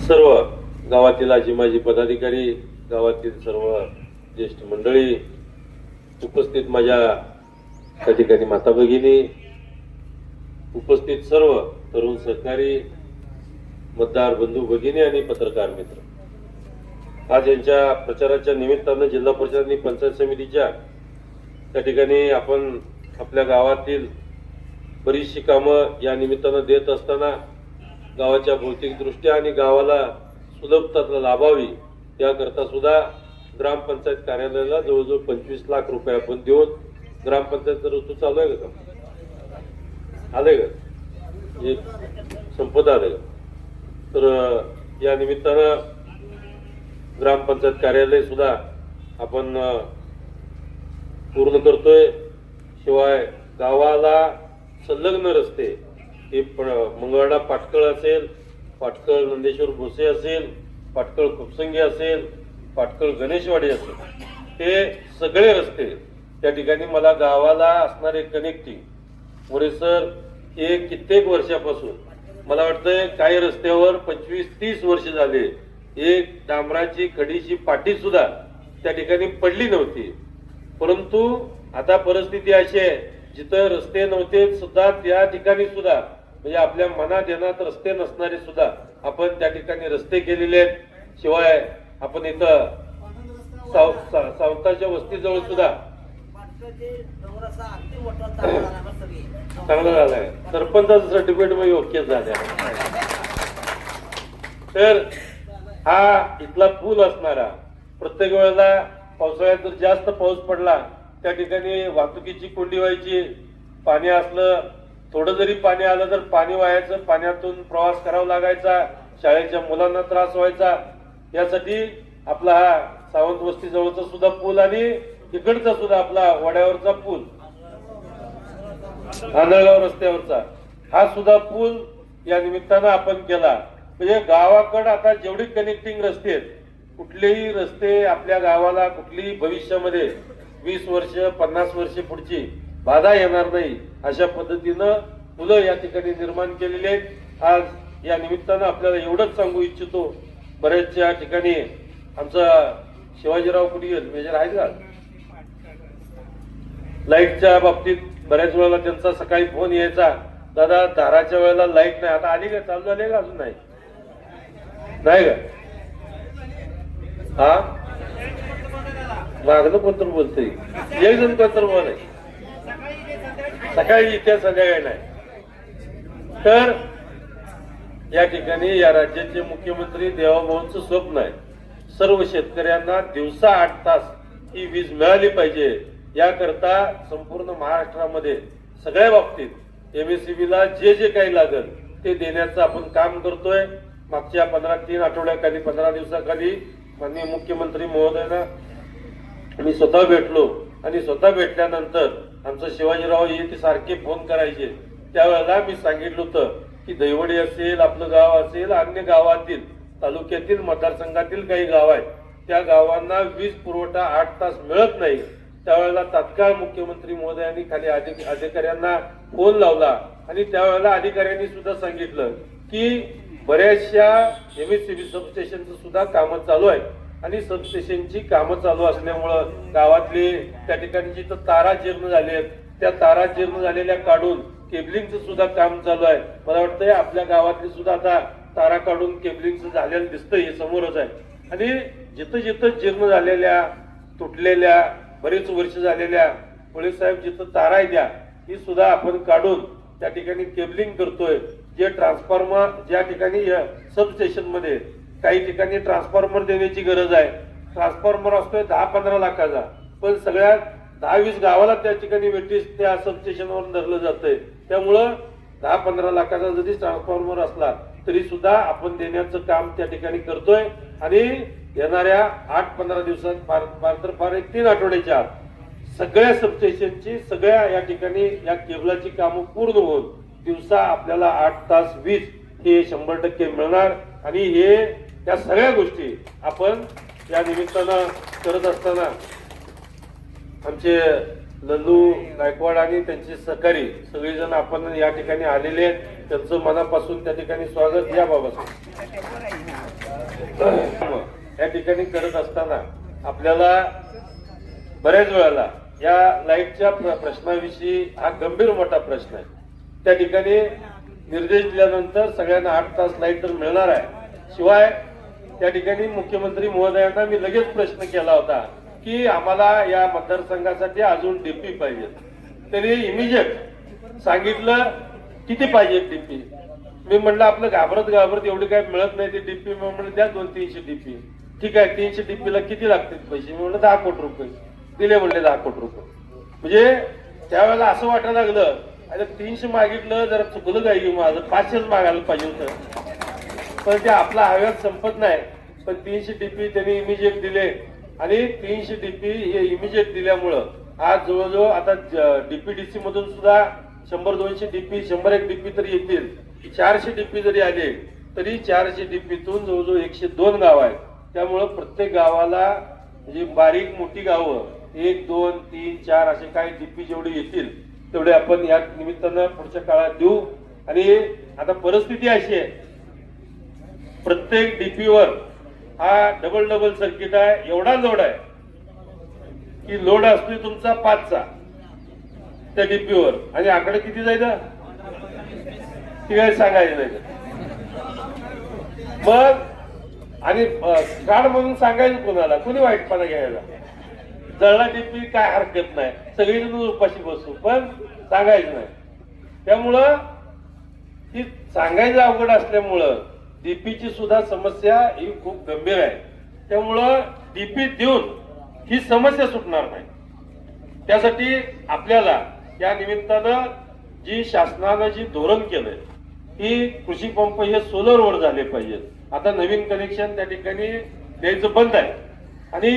सर्व गावातील आजी माजी पदाधिकारी, गावातील सर्व ज्येष्ठ मंडळी, उपस्थित माझ्या त्या ठिकाणी माता भगिनी, उपस्थित सर्व तरुण सहकारी, मतदार बंधू भगिनी आणि पत्रकार मित्र, आज यांच्या प्रचाराच्या निमित्तानं जिल्हा परिषद आणि पंचायत समितीच्या त्या ठिकाणी आपण आपल्या गावातील बरीचशी कामं या निमित्तानं देत असताना गावाच्या भौतिक दृष्ट्या आणि गावाला सुलभता लाभावी याकरता सुद्धा ग्रामपंचायत कार्यालयाला जवळजवळ 25 लाख रुपये आपण देऊन ग्रामपंचायत ऋतू चालू आहे का, आले का, हे संपत आले का, तर या निमित्तानं ग्रामपंचायत कार्यालय सुद्धा आपण पूर्ण करतोय. शिवाय गावाला संलग्न रस्ते, हे मंगळवाडा पाटकळ असेल, पाटकळ नंदेश्वर भोसे असेल, पाटकळ खुपसंगी असेल, पाटकळ गणेशवाडी असेल, हे सगळे रस्ते त्या ठिकाणी मला गावाला असणारे कनेक्टिंग मोरे सर हे कित्येक वर्षापासून, मला वाटतंय काही रस्त्यावर 25-30 वर्ष झाले एक डांबराची खडीची पाटी सुद्धा त्या ठिकाणी पडली नव्हती. परंतु आता परिस्थिती अशी आहे जिथं रस्ते नव्हते सुद्धा त्या ठिकाणी सुद्धा म्हणजे आपल्या मनात येण्यात रस्ते नसणारे सुद्धा आपण त्या ठिकाणी रस्ते केलेले आहेत. शिवाय आपण इथं सावताच्या वस्तीजवळ सुद्धा चांगलं झालंय, सरपंचाचं सर्टिफिकेट मग ओके झालं. तर हा इथला पूल असणारा, प्रत्येक वेळेला पावसाळ्यात जर जास्त पाऊस पडला त्या ठिकाणी वाहतुकीची कोंडी व्हायची, पाणी असलं थोडं जरी पाणी आलं तर पाणी वाहायचं, पाण्यातून प्रवास करावा लागायचा, शाळेच्या मुलांना त्रास व्हायचा. यासाठी आपला हा सावंत वस्ती जवळचा सुद्धा पूल आणि इकडचा सुद्धा आपला वड्यावरचा पूल, आंधळगाव रस्त्यावरचा हा सुद्धा पूल या निमित्तानं आपण केला. म्हणजे गावाकडे आता जेवढी कनेक्टिंग रस्ते आहेत, कुठलेही रस्ते आपल्या गावाला कुठलीही भविष्यामध्ये 20 वर्ष 50 वर्ष पुढची बाधा येणार नाही अशा पद्धतीनं मुलं या ठिकाणी निर्माण केलेले आहेत. आज या निमित्तानं आपल्याला एवढंच सांगू इच्छितो, बऱ्याचशा ठिकाणी आमचा शिवाजीराव कुडियल मेजर आहेत का, लाईटच्या बाबतीत बऱ्याच वेळेला त्यांचा सकाळी फोन यायचा, दादा धाराच्या वेळेला लाईट नाही, आता आली का, चालू झाली का, अजून नाही, नाही का, हा मागणं कोणतर बोलतोय, एक जण कोणतर बोल आहे, सकाळी इथे संध्याकाळी नाही. तर या ठिकाणी या राज्याचे मुख्यमंत्री देवाभाऊंचं स्वप्न आहे, सर्व शेतकऱ्यांना दिवसा 8 तास ही वीज मिळाली पाहिजे. याकरता संपूर्ण महाराष्ट्रामध्ये सगळ्या बाबतीत एमएससीबीला जे जे काही लागेल ते देण्याचं आपण काम करतोय. मागच्या 3 आठवड्याखाली 15 दिवसाखाली माननीय मुख्यमंत्री महोदयांना मी स्वतः भेटलो आणि स्वतः भेटल्यानंतर आमचं शिवाजीराव हे सारखे फोन करायचे. त्यावेळेला मी सांगितलं होतं की दैवडी असेल, आपलं गाव असेल, अन्य गावातील तालुक्यातील मतदारसंघातील काही गाव आहेत, त्या गावांना वीज पुरवठा 8 तास मिळत नाही. त्यावेळेला तात्काळ मुख्यमंत्री महोदयांनी खाली अधिकाऱ्यांना फोन लावला आणि त्यावेळेला अधिकाऱ्यांनी सुद्धा सांगितलं की बऱ्याचशा एमएससीबी सबस्टेशनचं सुद्धा कामं चालू आहे आणि सबस्टेशनची कामं चालू असल्यामुळं गावातले त्या ठिकाणी जिथं तारा जीर्ण झाले आहेत त्या तारा जीर्ण झालेल्या काढून केबलिंगचं सुद्धा काम चालू आहे. मला वाटतंय आपल्या गावातली सुद्धा आता तारा काढून केबलिंगचं झालेलं दिसतंय, हे समोरच आहे. आणि जिथं जिथं जीर्ण झालेल्या, तुटलेल्या, बरेच वर्ष झालेल्या पोलीस साहेब जिथं तारा आहे द्या ही सुद्धा आपण काढून त्या ठिकाणी केबलिंग करतोय. जे ट्रान्सफॉर्मर ज्या ठिकाणी सबस्टेशन मध्ये काही ठिकाणी ट्रान्सफॉर्मर देण्याची गरज आहे, ट्रान्सफॉर्मर असतोय 10-15 लाखाचा, पण सगळ्या 10-20 गावाला त्या ठिकाणी वेटीस त्या सबस्टेशनवर धरलं जातंय. त्यामुळं 10-15 लाखाचा जरी ट्रान्सफॉर्मर असला तरी सुद्धा आपण देण्याचं काम त्या ठिकाणी करतोय. आणि येणाऱ्या 8-15 दिवसात फार 3 आठवड्याच्या आत सगळ्या सबस्टेशनची सगळ्या या ठिकाणी या केबलाची कामं पूर्ण होऊन दिवसा आपल्याला 8 तास वीज हे 100% मिळणार. आणि हे या सगळ्या गोष्टी आपण या निमित्तानं करत असताना आमचे लल्लू गायकवाड आणि त्यांचे सहकारी सगळेजण आपण या ठिकाणी आलेले आहेत. त्यांचं मनापासून त्या ठिकाणी स्वागत. या बाबा या ठिकाणी करत असताना आपल्याला बऱ्याच वेळेला या लाईटच्या प्रश्नाविषयी हा गंभीर मोठा प्रश्न आहे. त्या ठिकाणी निर्देश दिल्यानंतर सगळ्यांना 8 तास लाईट तर मिळणार आहे. शिवाय त्या ठिकाणी मुख्यमंत्री महोदयांना मी लगेच प्रश्न केला होता की आम्हाला या मतदारसंघासाठी अजून डीपी पाहिजे. त्यांनी इमिजिएट सांगितलं किती पाहिजे डीपी. मी म्हणलं आपलं घाबरत एवढी काय मिळत नाही ती डीपी. मी म्हणलं द्या 200-300 डीपी. ठीक आहे, 300 डीपीला किती लागतील पैसे. मी म्हणलं 10 कोटी रुपये दिले. म्हणले 10 कोटी रुपये. म्हणजे त्यावेळेला असं वाटायला लागलं अरे 300 मागितलं जरा चुकलं काय माझं, 500च मागायला पाहिजे होतं. पण ते आपला हव्यात संपत नाही. पण 300 डीपी त्यांनी इमिजिएट दिले आणि 300 डीपी हे इमिजिएट दिल्यामुळं आज जवळजवळ आता डीपीडीसी मधून सुद्धा 100-200 डीपी 101 डीपी तरी येतील. 400 डीपी जरी आले तरी 400 डीपीतून जवळजवळ 102 गाव आहेत. त्यामुळं प्रत्येक गावाला म्हणजे बारीक मोठी गावं 1, 2, 3, 4 असे काही डीपी जेवढे येतील तेवढे आपण या निमित्तानं पुढच्या काळात देऊ. आणि आता परिस्थिती अशी आहे प्रत्येक डीपीवर हा डबल सर्किट आहे. एवढा लोड आहे की लोड असतो तुमचा 5चा त्या डीपीवर आणि आकडे किती जायचं ती काय सांगायचं नाही. मग आणि कार्ड म्हणून सांगायचं कोणाला, कोणी वाईटपणा घ्यायला. जळला डीपी काय हरकत नाही, सगळीजण उपाशी बसू, पण सांगायचं नाही. त्यामुळं ही सांगायचं अवघड असल्यामुळं डीपीची सुद्धा समस्या ही खूप गंभीर आहे. त्यामुळं डीपी देऊन ही समस्या सुटणार नाही. त्यासाठी आपल्याला या निमित्तानं जी शासनानं जी धोरण केलंय की कृषी पंप हे सोलरवर झाले पाहिजेत. आता नवीन कनेक्शन त्या ठिकाणी द्यायचं बंद आहे आणि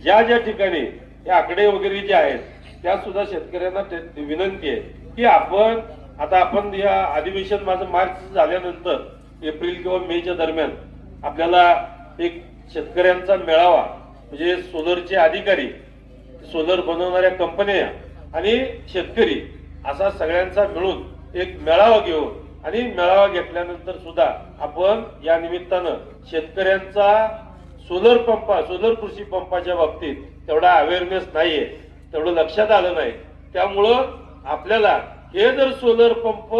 ज्या ठिकाणी हे आकडे वगैरे जे आहेत त्या सुद्धा शेतकऱ्यांना विनंती आहे की आपण या अधिवेशन माझं मार्च झाल्यानंतर एप्रिल किंवा मेच्या दरम्यान आपल्याला एक शेतकऱ्यांचा मेळावा म्हणजे सोलरचे अधिकारी, सोलर बनवणाऱ्या कंपन्या आणि शेतकरी असा सगळ्यांचा मिळून एक मेळावा घेऊ. आणि मेळावा घेतल्यानंतर सुद्धा आपण या निमित्तानं शेतकऱ्यांचा सोलर कृषी पंपाच्या बाबतीत तेवढा अवेअरनेस नाहीये, तेवढं लक्षात आलं नाही. त्यामुळं आपल्याला हे जर सोलर पंप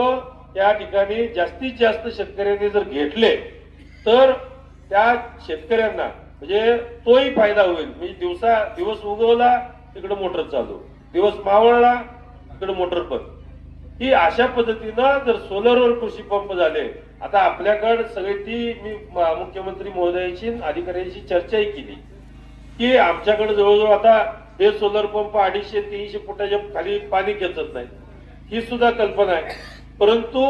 त्या ठिकाणी जास्तीत जास्त शेतकऱ्यांनी जर घेतले तर त्या शेतकऱ्यांना म्हणजे तोही फायदा होईल. म्हणजे दिवस उगवला तिकडे मोटर चालू, दिवस मावळला तिकडे मोटर बंद. ही अशा पद्धतीनं जर सोलरवर कृषी पंप झाले. आता आपल्याकडे सगळी ती मी मुख्यमंत्री महोदयांशी अधिकाऱ्यांशी चर्चाही केली की आमच्याकडे जवळजवळ आता हे सोलर पंप 250-300 फुटाच्या खाली पाणी खेचत नाही, ही सुद्धा कल्पना आहे. परंतु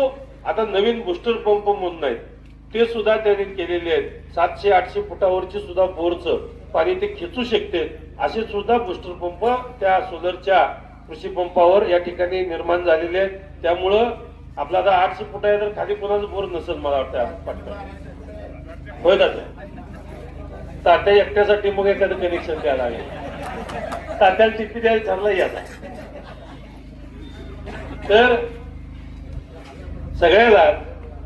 आता नवीन बुस्टर पंप म्हणून आहेत ते सुद्धा त्यांनी केलेले आहेत. 700-800 फुटावरची सुद्धा बोरचं पाणी ते खेचू शकते असे सुद्धा बुस्टर पंप त्या सोलरच्या कृषी पंपावर या ठिकाणी निर्माण झालेले आहेत. त्यामुळं आपला आता 800 फुट आहे तर खाली कोणाचं बोर नसेल मला वाटतं. होय दादा तात्या एकट्यासाठी मग एखादं कनेक्शन द्यायला लागेल. तात्याला टिपी द्यायला ठरलं आता. तर सगळ्याला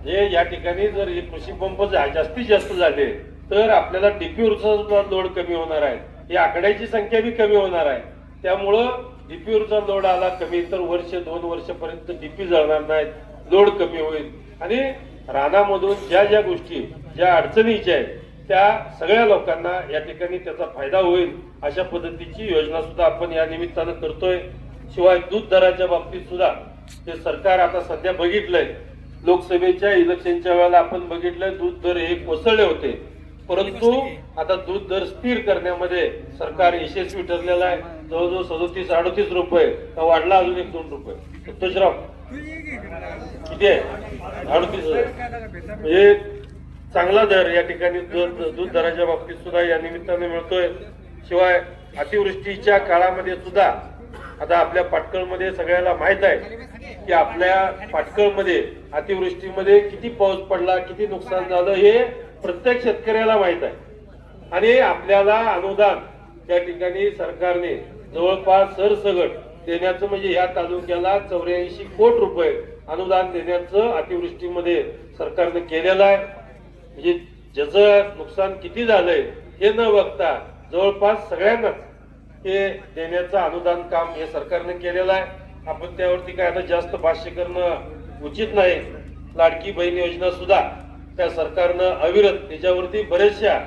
हे या ठिकाणी जर हे कृषी पंप जास्तीत जास्त झाले तर आपल्याला डीपीवरचा सुद्धा लोड कमी होणार आहे. ही आकड्याची संख्या बी कमी होणार आहे. त्यामुळं डीपीवरचा लोड आला कमी तर 1-2 वर्षापर्यंत डीपी जळणार नाहीत, लोड कमी होईल. आणि रानामधून ज्या गोष्टी ज्या अडचणीच्या आहेत त्या सगळ्या लोकांना या ठिकाणी त्याचा फायदा होईल अशा पद्धतीची योजना सुद्धा आपण या निमित्तानं करतोय. शिवाय दूध दराच्या बाबतीत सुद्धा हे सरकार आता सध्या बघितलंय. लोकसभेच्या इलेक्शनच्या वेळेला आपण बघितलंय दूध दर हे कोसळले होते, परंतु आता दूध दर स्थिर करण्यामध्ये सरकार यशस्वी ठरलेला आहे. जवळजवळ 37-38 रुपये वाढला, अजून 1-2 रुपये. संतोषराव किती आहे? 38,000 म्हणजे चांगला दर या ठिकाणी दूध दराच्या बाबतीत सुद्धा या निमित्ताने मिळतोय. शिवाय अतिवृष्टीच्या काळामध्ये सुद्धा आता आपल्या पाटकळमध्ये सगळ्याला माहित आहे की आपल्या पाटकळमध्ये अतिवृष्टीमध्ये किती पाऊस पडला, किती नुकसान झालं हे प्रत्येक शेतकऱ्याला माहित आहे. आणि आपल्याला अनुदान त्या ठिकाणी सरकारने जवळपास सरसगट देण्याचं म्हणजे या तालुक्याला 84 कोटी रुपये अनुदान देण्याचं अतिवृष्टीमध्ये सरकारने केलेलं आहे. म्हणजे ज्याचं नुकसान किती झालंय हे न बघता जवळपास सगळ्यांनाच हे देण्याचं अनुदान काम हे सरकारने केलेलं आहे. आपण त्यावरती काय आता जास्त भाष्य करणं उचित नाही. लाडकी बहीण योजना सुद्धा त्या सरकारनं अविरत त्याच्यावरती बरेचशा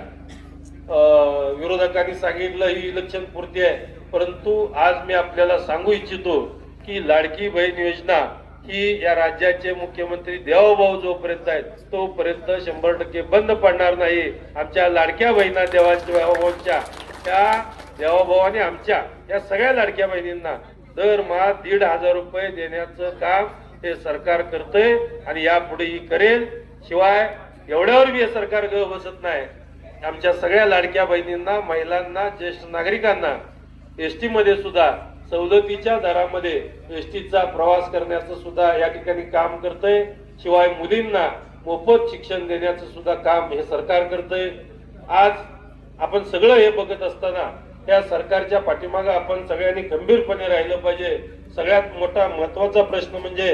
विरोधकांनी सांगितलं ही इलेक्शन पुरती आहे, परंतु आज मी आपल्याला सांगू इच्छितो की लाडकी बहीण योजना ही या राज्याचे मुख्यमंत्री देवाभाऊ जोपर्यंत आहेत तोपर्यंत 100% बंद पडणार नाही. आमच्या लाडक्या बहिणा देवाभाऊंच्या त्या देवाभावाने आमच्या या सगळ्या लाडक्या बहिणींना दरमहा 1,500 रुपये देण्याचं काम हे सरकार करतंय आणि यापुढेही करेल. शिवाय एवढ्यावर बी हे सरकार ग बसत नाही. आमच्या सगळ्या लाडक्या बहिणींना, महिलांना, ज्येष्ठ नागरिकांना एसटी मध्ये सुद्धा सवलतीच्या दरामध्ये एसटीचा प्रवास करण्याचं सुद्धा या ठिकाणी काम करतंय. शिवाय मुलींना मोफत शिक्षण देण्याचं सुद्धा काम हे सरकार करतंय. आज आपण सगळं हे बघत असताना त्या सरकारच्या पाठीमागे आपण सगळ्यांनी गंभीरपणे राहिलं पाहिजे. सगळ्यात मोठा महत्वाचा प्रश्न म्हणजे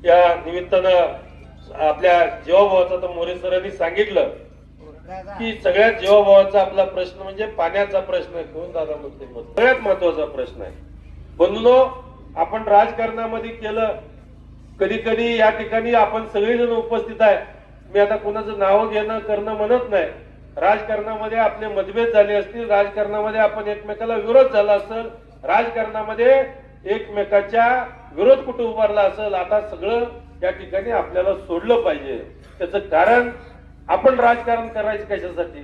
या निमित्तानं आपल्या जीवाभावाचा तर मोरे सरांनी सांगितलं की सगळ्यात जीवाभावाचा आपला प्रश्न म्हणजे पाण्याचा प्रश्न आहे. कोण दादा म्हणते सगळ्यात महत्वाचा प्रश्न आहे. बंधूंनो, आपण राजकारणामध्ये केलं, कधी कधी या ठिकाणी आपण सगळेजण उपस्थित आहे. मी आता कोणाचं नाव घेणं करणं म्हणत नाही. राजकारणामध्ये आपले मतभेद झाले असतील, राजकारणामध्ये आपण एकमेकाला विरोध झाला असेल, राजकारणामध्ये एकमेकाच्या विरोध कुठे उभारला असेल, आता सगळं या ठिकाणी आपल्याला सोडलं पाहिजे. त्याचं कारण आपण राजकारण करायचं कशासाठी?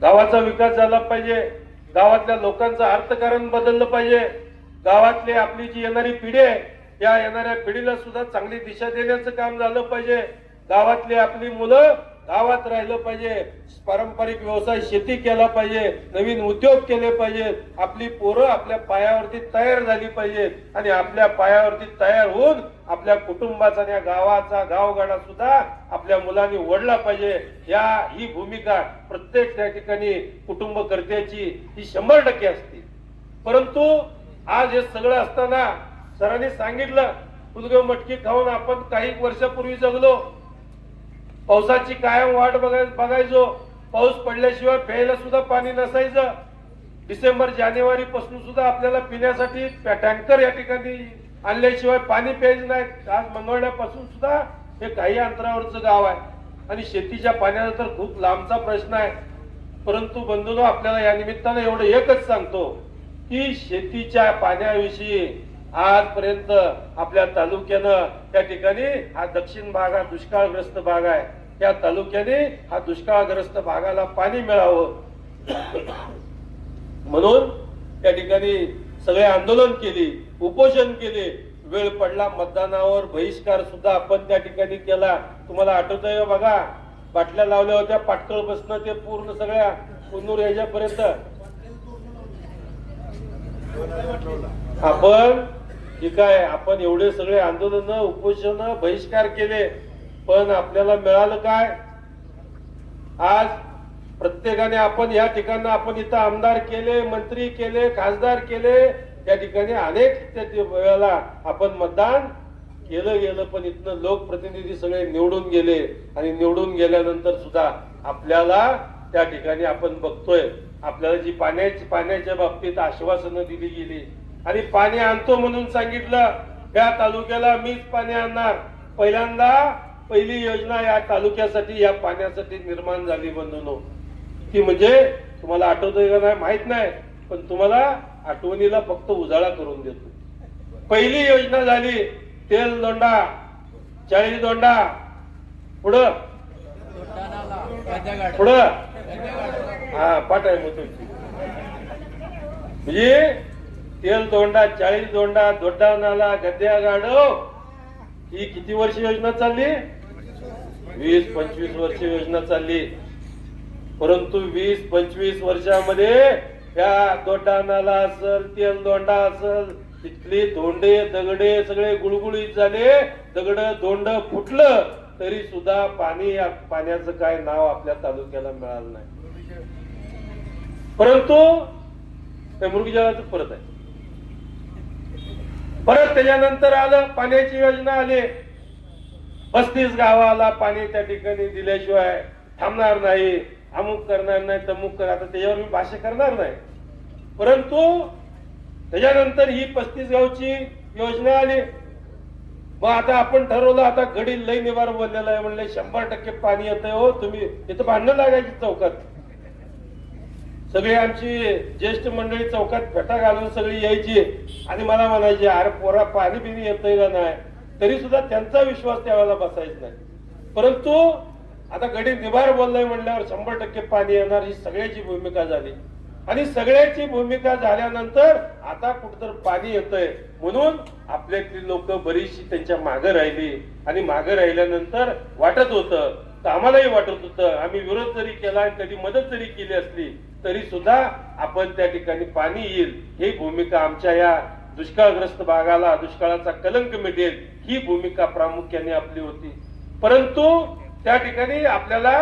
गावाचा विकास झाला पाहिजे, गावातल्या लोकांचं अर्थकारण बदललं पाहिजे, गावातली आपली जी येणारी पिढी आहे या येणाऱ्या पिढीला सुद्धा चांगली दिशा देण्याचं काम झालं पाहिजे. गावातली आपली मुलं गावात राहिलं पाहिजे, पारंपरिक व्यवसाय शेती केला पाहिजे, नवीन उद्योग केले पाहिजेत, आपली पोरं आपल्या पायावरती तयार झाली पाहिजेत आणि आपल्या पायावरती तयार होऊन आपल्या कुटुंबाचा आणि गावाचा गावगाडा सुद्धा आपल्या मुलांनी ओढला पाहिजे. ही भूमिका प्रत्येक त्या ठिकाणी कुटुंबकर्त्याची ही 100% असते. परंतु आज हे सगळं असताना सरांनी सांगितलं उदगव मटकी खाऊन आपण काही वर्षापूर्वी जगलो. पावसाची कायम वाट बघायचो. पाऊस पडल्याशिवाय प्यायला सुद्धा पाणी नसायचं. डिसेंबर जानेवारी पासून सुद्धा आपल्याला पिण्यासाठी टँकर या ठिकाणी आणल्याशिवाय पाणी प्यायचं नाही. आज मंगळवारपासून सुद्धा हे काही अंतरावरचं गाव आहे आणि शेतीच्या पाण्याचा तर खूप लांबचा प्रश्न आहे. परंतु बंधूंनो, आपल्याला या निमित्तानं एवढं एकच सांगतो की शेतीच्या पाण्याविषयी आजपर्यंत आपल्या तालुक्यानं त्या ठिकाणी हा दक्षिण भाग हा दुष्काळग्रस्त भाग आहे. त्या तालुक्याने हा दुष्काळग्रस्त भागाला पाणी मिळावं म्हणून त्या ठिकाणी सगळे आंदोलन केली, उपोषण केले. वेळ पडला मतदानावर बहिष्कार सुद्धा आपण त्या ठिकाणी केला. तुम्हाला आठवतंय बघा, बाटल्या लावल्या होत्या पाटकळ बसणं ते पूर्ण सगळ्या कुन्नूर याच्यापर्यंत. आपण ठीक आहे, आपण एवढे सगळे आंदोलन, उपोषण, बहिष्कार केले, पण आपल्याला मिळालं काय? आज प्रत्येकाने आपण या ठिकाणी आपण इथं आमदार केले, मंत्री केले, खासदार केले, त्या ठिकाणी अनेक वेळेला आपण मतदान केलं गेलं, पण इथनं लोकप्रतिनिधी सगळे निवडून गेले आणि निवडून गेल्यानंतर सुद्धा आपल्याला त्या ठिकाणी आपण बघतोय आपल्याला जी पाण्याच्या बाबतीत आश्वासनं दिली गेली आणि पाणी आणतो म्हणून सांगितलं या तालुक्याला मीच पाणी आणणार. पहिली योजना या तालुक्यासाठी या पाण्यासाठी निर्माण झाली बंधूंनो. ती म्हणजे तुम्हाला आठवतंय का नाही माहित नाही, पण तुम्हाला आठवणीला फक्त उजाळा करून देतो. पहिली योजना झाली तेल दोंडा, 40 दोंडा, पुढं हा पाठ आहे मोठी म्हणजे तेल दोंडा, 40 दोंडा, दोड्डा नाला, गद्या गाडव. ही किती वर्ष योजना चालली? 20-25 वर्ष योजना चालली. परंतु 20-25 वर्षामध्ये या दोड्डा नाला असेल, तेल दोंडा असेल, तिथली धोंडे दगडे सगळे गुळगुळीत झाले. दगड दोंड फुटलं तरी सुद्धा पाण्याचं काय नाव आपल्या तालुक्याला मिळालं नाही. परंतु मृगजळाचं परत आहे. परत त्याच्यानंतर आलं पाण्याची योजना आली. 35 गावाला पाणी त्या ठिकाणी दिल्याशिवाय थांबणार नाही, अमुक करणार नाही, तमुक कर, आता त्याच्यावर मी भाष्य करणार नाही. परंतु त्याच्यानंतर ही 35 गावची योजना आली. मग आता आपण ठरवलं, आता गडी लई निवार बोललेला आहे, म्हणले 100% पाणी येतंय. हो, तुम्ही इथं भांडणं लागायची चौकात, सगळी आमची ज्येष्ठ मंडळी चौकात फेटा घालून सगळी यायची आणि मला म्हणायची, अरे पोरा पाणी बिनी येतंय का नाही. तरी सुद्धा त्यांचा विश्वास त्यावेळेला बसायचा नाही. परंतु आता गडी निवार बोललाय म्हणल्यावर 100% पाणी येणार, ही सगळ्याची भूमिका झाली. आणि सगळ्याची भूमिका झाल्यानंतर आता कुठतर पाणी येतंय म्हणून आपल्यातली लोक बरीचशी त्यांच्या मागे राहिली. आणि मागे राहिल्यानंतर वाटत होतं, तर आम्हालाही वाटत होतं, आम्ही विरोध जरी केला आणि कधी मदत जरी केली असली तरी सुद्धा आपण त्या ठिकाणी पाणी येईल, ही भूमिका आमच्या या दुष्काळग्रस्त भागाला दुष्काळाचा कलंक मिटेल, ही भूमिका प्रामुख्याने आपली होती. परंतु त्या ठिकाणी आपल्याला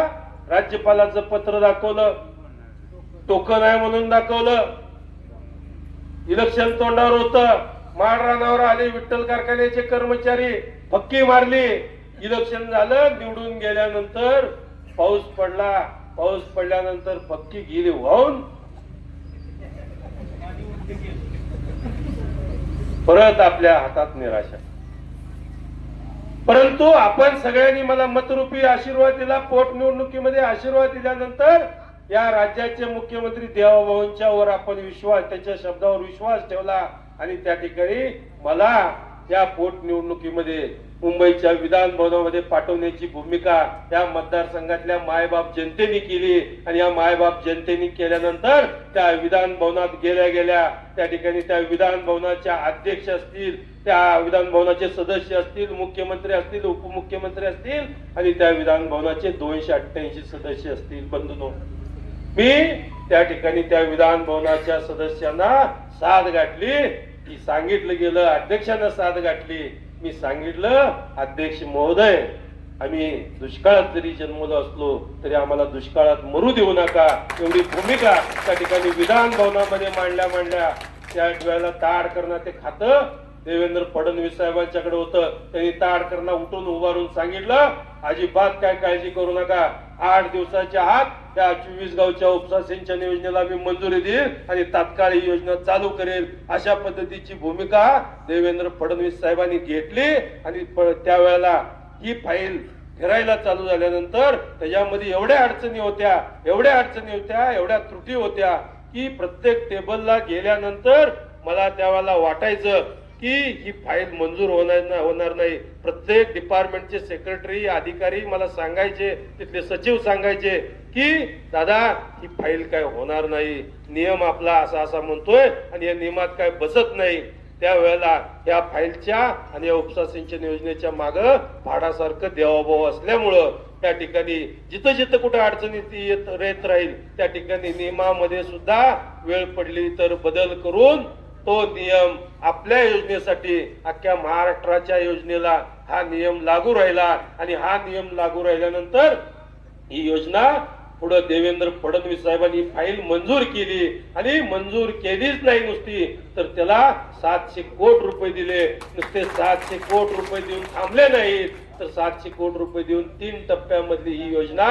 राज्यपालाचं पत्र दाखवलं, टोकन आहे म्हणून दाखवलं, इलेक्शन तोंडावर होतं, माळरानावर आले विठ्ठल कारखान्याचे कर्मचारी, फक्की मारली. इलेक्शन झालं, निवडून गेल्यानंतर पाऊस पडला, पाऊस पडल्यानंतर फक्की गेली वाहून. परत आपल्या हातात निराशा. परंतु आपण सगळ्यांनी मला मतरूपी आशीर्वाद दिला, पोटनिवडणुकीमध्ये आशीर्वाद दिल्यानंतर या राज्याचे मुख्यमंत्री देवाभाऊंच्या वर आपण विश्वास, त्यांच्या शब्दावर विश्वास ठेवला आणि त्या ठिकाणी मला या पोटनिवडणुकीमध्ये मुंबईच्या विधान भवनामध्ये पाठवण्याची भूमिका या मतदारसंघातल्या मायबाप जनतेने केली. आणि या मायबाप जनतेने केल्यानंतर त्या विधान भवनात गेल्या त्या ठिकाणी त्या विधान भवनाच्या अध्यक्ष असतील, त्या विधान भवनाचे सदस्य असतील, मुख्यमंत्री असतील, उपमुख्यमंत्री असतील आणि त्या विधान भवनाचे 288 सदस्य असतील. बंधूंनो, मी त्या ठिकाणी त्या विधान भवनाच्या सदस्यांना साथ गाठली की सांगितलं गेलं, अध्यक्षांना साथ गाठली. मी सांगितलं, अध्यक्ष महोदय, आम्ही दुष्काळात जरी जन्मलो असलो तरी आम्हाला दुष्काळात मरू देऊ नका, एवढी भूमिका त्या ठिकाणी विधान भवनामध्ये मांडल्या. त्या वेळेला ताडकरणं ते खातं देवेंद्र फडणवीस साहेबांच्याकडे होतं. त्यांनी ताडकरणं उठून उभारून सांगितलं, अजिबात काय काळजी करू नका, 8 दिवसाच्या आत त्या 24 गावच्या उपसा सिंचन योजनेला मी मंजुरी देईल आणि तात्काळ ही योजना चालू करेल. अशा पद्धतीची भूमिका देवेंद्र फडणवीस साहेबांनी घेतली. आणि त्यावेळेला ही फाईल फिरायला चालू झाल्यानंतर त्याच्यामध्ये एवढ्या अडचणी होत्या, एवढ्या त्रुटी होत्या की प्रत्येक टेबलला गेल्यानंतर मला त्यावेळेला वाटायचं की ही फाईल मंजूर होणार नाही. प्रत्येक डिपार्टमेंटचे सेक्रेटरी, अधिकारी मला सांगायचे, तिथले सचिव सांगायचे की दादा ही फाईल काय होणार नाही, नियम आपला असा म्हणतोय आणि या नियमात काय बसत नाही. त्यावेळेला या फाईलच्या आणि या उपसा सिंचन योजनेच्या मागं भाडासारखं देवाभाऊ असल्यामुळं त्या ठिकाणी जिथं कुठे अडचणी येत राहील त्या ठिकाणी नियमामध्ये सुद्धा वेळ पडली तर बदल करून तो नियम आपल्या योजनेसाठी, अख्ख्या महाराष्ट्राच्या योजनेला हा नियम लागू राहिला. आणि हा नियम लागू राहिल्यानंतर ही योजना पुढे देवेंद्र फडणवीस साहेबांनी फाईल मंजूर केली. आणि मंजूर केलीच नाही नुसती, तर त्याला 700 कोटी रुपये दिले. नुसते 700 कोटी रुपये देऊन थांबले नाहीत, तर 700 कोटी रुपये देऊन 3 टप्प्यामधली ही योजना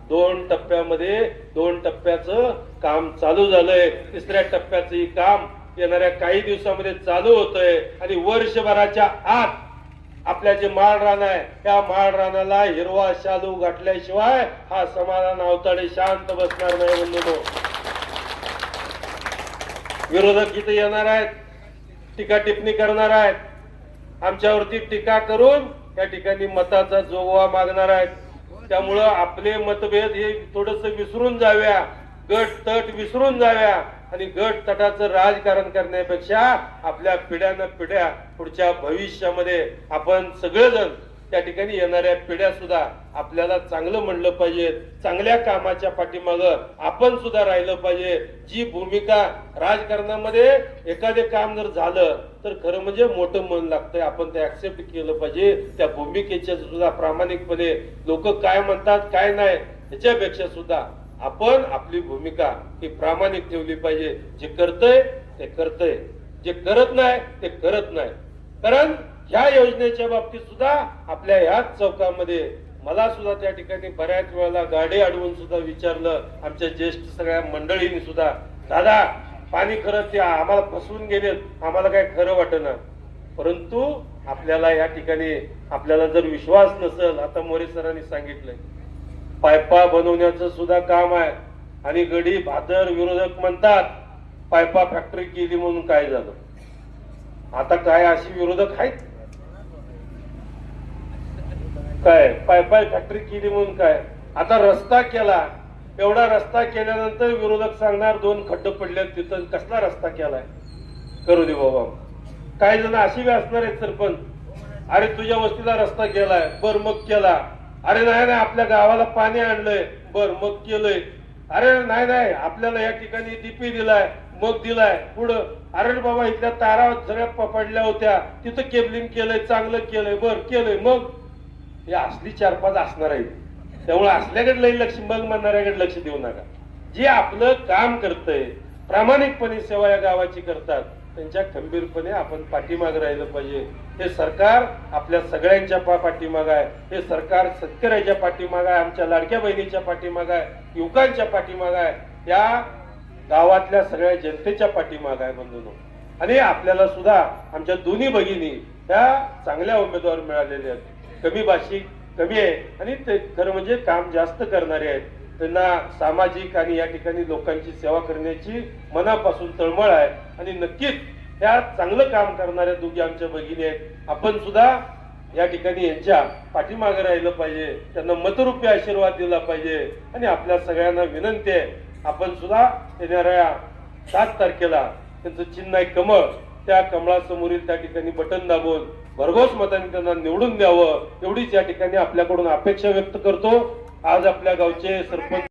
2 टप्प्यामध्ये 2 टप्प्याचं काम चालू झालंय. 3ऱ्या टप्प्याचं ही काम येणाऱ्या काही दिवसामध्ये चालू होतंय. आणि वर्षभराच्या आत आपल्या जे माळरान आहे त्या माळरानाला हिरवा शालू घातल्याशिवाय हा समाधान अवताडे शांत बसणार नाही. बंधूंनो, विरोधक इथे येणार आहेत, टीका टिप्पणी करणार आहेत, आमच्यावरती टीका करून या ठिकाणी मताचा जोगवा मागणार आहेत. त्यामुळं आपले मतभेद हे थोडस विसरून जाव्या, गट तट विसरून जाव्या आणि गट तटाचं राजकारण करण्यापेक्षा आपल्या पिढ्यानं पिढ्या पुढच्या भविष्यामध्ये आपण सगळेजण त्या ठिकाणी येणाऱ्या पिढ्या सुद्धा आपल्याला चांगलं म्हणलं पाहिजे, चांगल्या कामाच्या पाठीमागं आपण सुद्धा राहिलं पाहिजे. जी भूमिका राजकारणामध्ये एखादे काम जर झालं तर खरं म्हणजे मोठं मन लागतंय, आपण ते ऍक्सेप्ट केलं पाहिजे. त्या भूमिकेच्या सुद्धा प्रामाणिकपणे लोक काय म्हणतात काय नाही याच्यापेक्षा सुद्धा आपण आपली भूमिका ही प्रामाणिक ठेवली पाहिजे. जे करतंय ते करतंय, जे करत नाही ते करत नाही. कारण ह्या योजनेच्या बाबतीत सुद्धा आपल्या ह्याच चौकामध्ये मला सुद्धा त्या ठिकाणी बऱ्याच वेळेला गाडी अडवून सुद्धा विचारलं आमच्या ज्येष्ठ सगळ्या मंडळींनी सुद्धा, दादा पाणी खरंच ते आम्हाला फसवून गेलेत, आम्हाला काय खरं वाटेना. परंतु आपल्याला या ठिकाणी आपल्याला जर विश्वास नसेल, आता मोरे सरांनी सांगितलंय पायपा बनवण्याचं सुद्धा काम आहे. आणि गडी भादर विरोधक म्हणतात पायपा फॅक्टरी केली म्हणून काय झालं. आता काय अशी विरोधक आहेत काय, पायपा फॅक्टरी केली म्हणून काय. आता रस्ता केला, एवढा रस्ता केल्यानंतर विरोधक सांगणार 2 खड्डे पडले तिथं, कसला रस्ता केलाय. करू दे बाबा. काही जण अशी बी असणार आहेत सरपंच, अरे तुझ्या वस्तीला रस्ता केलाय, बर मग केला. अरे नाही नाही आपल्या गावाला पाणी आणलंय, बर मग केलंय. अरे नाही नाही आपल्याला या ठिकाणी डीपी दिलाय, मग दिलाय पुढं. अरे बाबा इथल्या तारा सगळ्या पडल्या होत्या, तिथं केबलिंग केलंय, चांगलं केलंय, बर केलंय. मग हे असली 4-5 असणार आहे. त्यामुळे असल्याकडे लई लक्ष, मग म्हणणाऱ्याकडे लक्ष देऊ नका. जे आपलं काम करतंय, प्रामाणिकपणे सेवा या गावाची करतात, त्यांच्या खंबीरपणे आपण पाठीमागे राहिलं पाहिजे. हे सरकार आपल्या सगळ्यांच्या पाठीमागे आहे. हे सरकार शेतकऱ्याच्या पाठीमागे आहे, आमच्या लाडक्या बहिणीच्या पाठीमागे आहे, युवकांच्या पाठीमागे आहे, या गावातल्या सगळ्या जनतेच्या पाठीमागे आहे बंधूंनो. आणि आपल्याला सुद्धा आमच्या दोन्ही भगिनी त्या चांगल्या उमेदवार मिळालेल्या आहेत. कमी भाषिक कमी आहे आणि ते खरं म्हणजे काम जास्त करणारे आहेत. त्यांना सामाजिक आणि या ठिकाणी लोकांची सेवा करण्याची मनापासून तळमळ आहे. आणि नक्कीच त्या चांगलं काम करणाऱ्या दोघी आमच्या भगिनी आहेत. आपण सुद्धा या ठिकाणी यांच्या पाठीमागे राहिलं पाहिजे, त्यांना मतरूपी आशीर्वाद दिला पाहिजे. आणि आपल्या सगळ्यांना विनंती आहे, आपण सुद्धा येणाऱ्या 7 तारखेला त्यांचं चिन्ह आहे कमळ, त्या कमळासमोरील त्या ठिकाणी बटन दाबून भरघोस मतांनी त्यांना निवडून द्यावं, एवढीच या ठिकाणी आपल्याकडून अपेक्षा व्यक्त करतो. आज आपल्या गावचे सरपंच